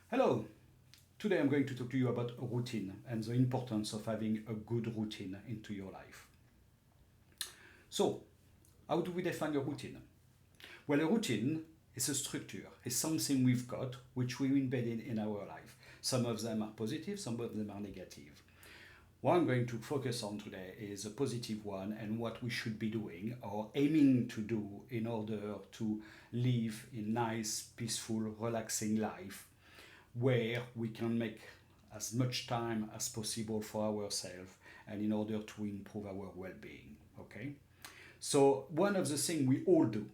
Hello, today I'm going to talk to you about routine and the importance of having a good routine into your life. So, how do we define a routine? Well, a routine is a structure, is something we've got which we embedded in our life. Some of them are positive, some of them are negative. What I'm going to focus on today is a positive one and what we should be doing or aiming to do in order to live a nice, peaceful, relaxing life where we can make as much time as possible for ourselves and in order to improve our well-being. Okay, so one of the things we all do,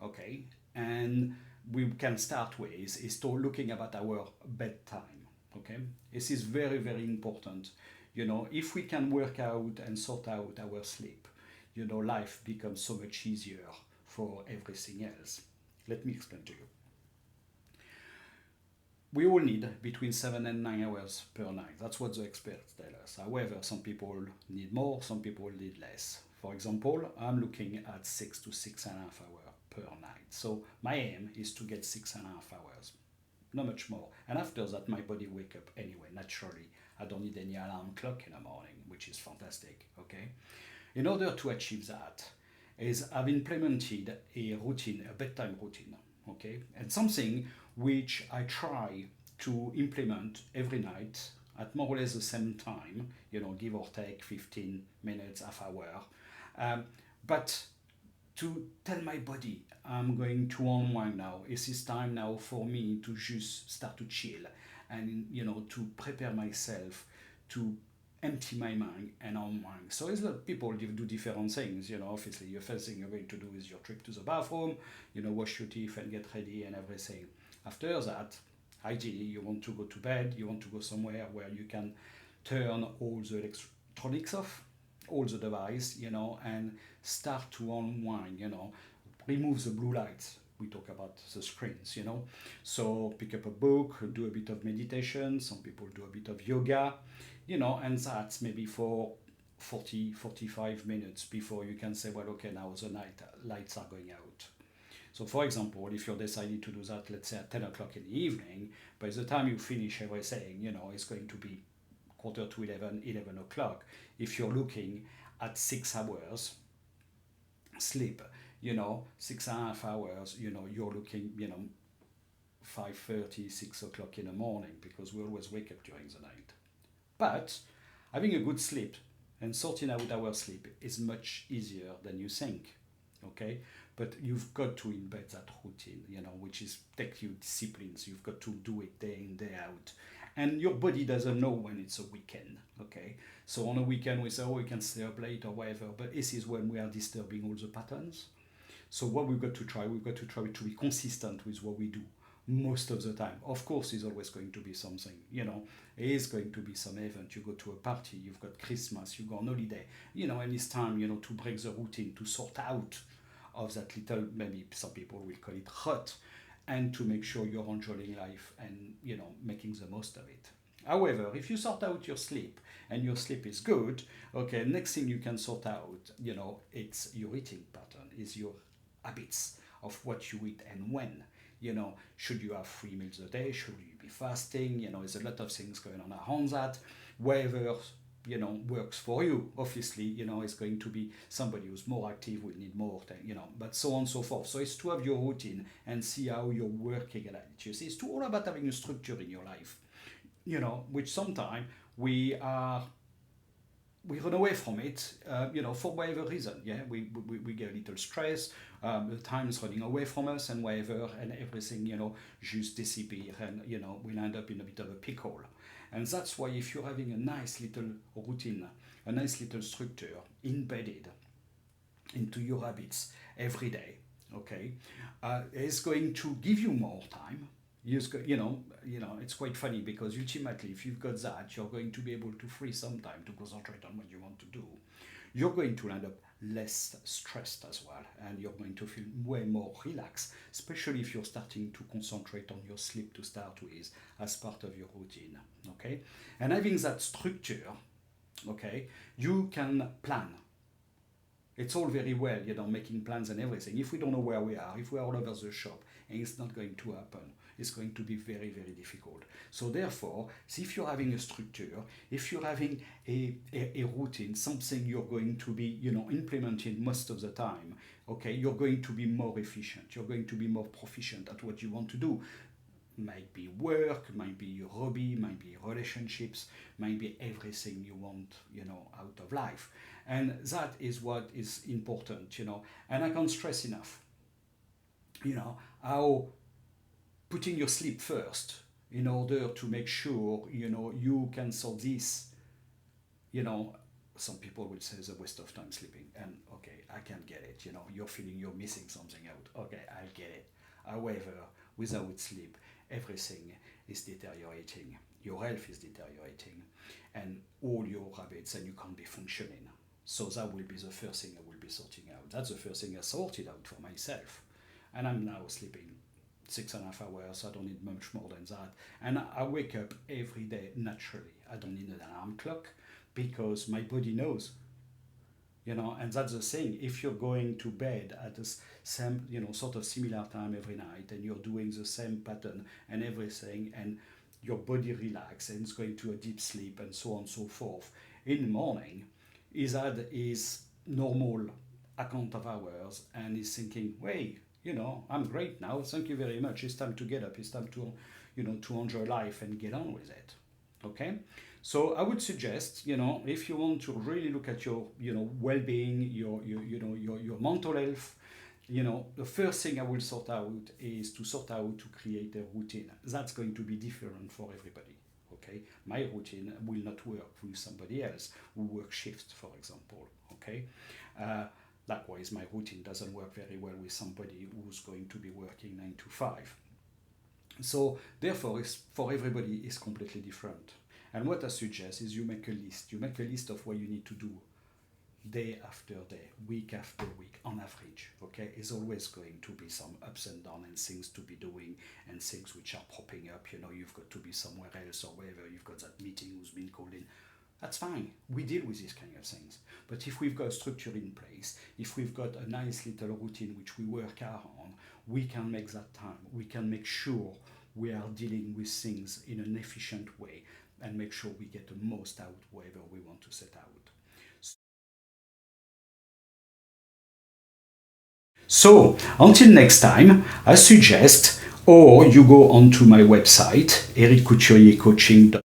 okay, and we can start with is to looking about our bedtime. Okay, this is very very important. If we can work out and sort out our sleep, life becomes so much easier for everything else. Let me explain to you. We all need between 7 and 9 hours per night. That's what the experts tell us. However, some people need more, some people need less. For example, I'm looking at 6 to 6.5 hours per night. So my aim is to get 6.5 hours, not much more. And after that, my body wake up anyway, naturally. I don't need any alarm clock in the morning, which is fantastic. Okay. In order to achieve that, is I've implemented a routine, a bedtime routine, okay, and something which I try to implement every night at more or less the same time, give or take 15 minutes, half hour, but to tell my body I'm going to unwind now. It is time now for me to just start to chill and to prepare myself to empty my mind and unwind. So it's that people do different things. Obviously, your first thing you're going to do is your trip to the bathroom, wash your teeth and get ready and everything. After that, ideally, you want to go to bed, you want to go somewhere where you can turn all the electronics off, all the device, and start to unwind, remove the blue lights. We talk about the screens, So pick up a book, do a bit of meditation. Some people do a bit of yoga, and that's maybe for 40 45 minutes before you can say, well, okay, now the night lights are going out. So for example, if you're deciding to do that, let's say at 10 o'clock in the evening, by the time you finish everything, it's going to be quarter to 11, 11 o'clock. If you're looking at 6 hours sleep, 6.5 hours, you're looking, 5:30, 6 o'clock in the morning, because we always wake up during the night. But having a good sleep and sorting out our sleep is much easier than you think. Okay, but you've got to embed that routine, which is take you disciplines. You've got to do it day in, day out, and your body doesn't know when it's a weekend. Okay, so on a weekend we say, oh, we can stay up late or whatever, but this is when we are disturbing all the patterns. So what we've got to try to be consistent with what we do most of the time. Of course, is always going to be something, it is going to be some event. You go to a party, you've got Christmas, you go on holiday, and it's time, to break the routine, to sort out of that little, maybe some people will call it rut, and to make sure you're enjoying life and, making the most of it. However, if you sort out your sleep and your sleep is good, okay, next thing you can sort out, it's your eating pattern, is your habits of what you eat and when. Should you have 3 meals a day? Should you be fasting? There's a lot of things going on around that. Whatever, works for you. Obviously, it's going to be somebody who's more active will need more time, but so on and so forth. So it's to have your routine and see how you're working at it. You see, it's all about having a structure in your life, which sometimes we run away from it, for whatever reason. Yeah, we get a little stress, the time is running away from us and whatever, and everything, just disappear, and, we'll end up in a bit of a pickle. And that's why if you're having a nice little routine, a nice little structure embedded into your habits every day, okay, it's going to give you more time. It's quite funny because ultimately, if you've got that, you're going to be able to free some time to concentrate on what you want to do. You're going to end up less stressed as well, and you're going to feel way more relaxed, especially if you're starting to concentrate on your sleep to start with as part of your routine. Okay, and having that structure, okay, you can plan It's all very well, making plans and everything. If we don't know where we are, if we are all over the shop, and it's not going to happen, it's going to be very, very difficult. So therefore, if you're having a structure, if you're having a routine, something you're going to be, implementing most of the time, okay, you're going to be more efficient. You're going to be more proficient at what you want to do. Might be work, might be your hobby, might be relationships, might be everything you want, out of life. And that is what is important, And I can't stress enough, how putting your sleep first in order to make sure, you can solve this, you know, some people will say it's a waste of time sleeping. And okay, I can get it, you're feeling you're missing something out. Okay, I get it. However, without sleep, everything is deteriorating. Your health is deteriorating, and all your habits, and you can't be functioning. So that will be the first thing I will be sorting out. That's the first thing I sorted out for myself. And I'm now sleeping 6.5 hours. I don't need much more than that. And I wake up every day naturally. I don't need an alarm clock because my body knows. And that's the thing. If you're going to bed at the same, sort of similar time every night, and you're doing the same pattern and everything, and your body relax and it's going to a deep sleep and so on and so forth, in the morning, he's had his normal account of hours and he's thinking, wait, I'm great now. Thank you very much. It's time to get up. It's time to, to enjoy life and get on with it. Okay? So I would suggest, if you want to really look at your, well-being, your mental health, the first thing I will sort out is to sort out to create a routine. That's going to be different for everybody. Okay, my routine will not work with somebody else who works shifts, for example. Okay, likewise, my routine doesn't work very well with somebody who's going to be working 9 to 5. So therefore, for everybody, it's completely different. And what I suggest is you make a list. You make a list of what you need to do day after day, week after week, on average. Okay, it's always going to be some ups and downs and things to be doing and things which are popping up. You've got to be somewhere else or wherever. You've got that meeting who's been called in. That's fine. We deal with these kind of things. But if we've got a structure in place, if we've got a nice little routine which we work hard on, we can make that time. We can make sure we are dealing with things in an efficient way and make sure we get the most out wherever we want to set out. So, until next time, I suggest, or you go onto my website, ericouturiercoaching.com.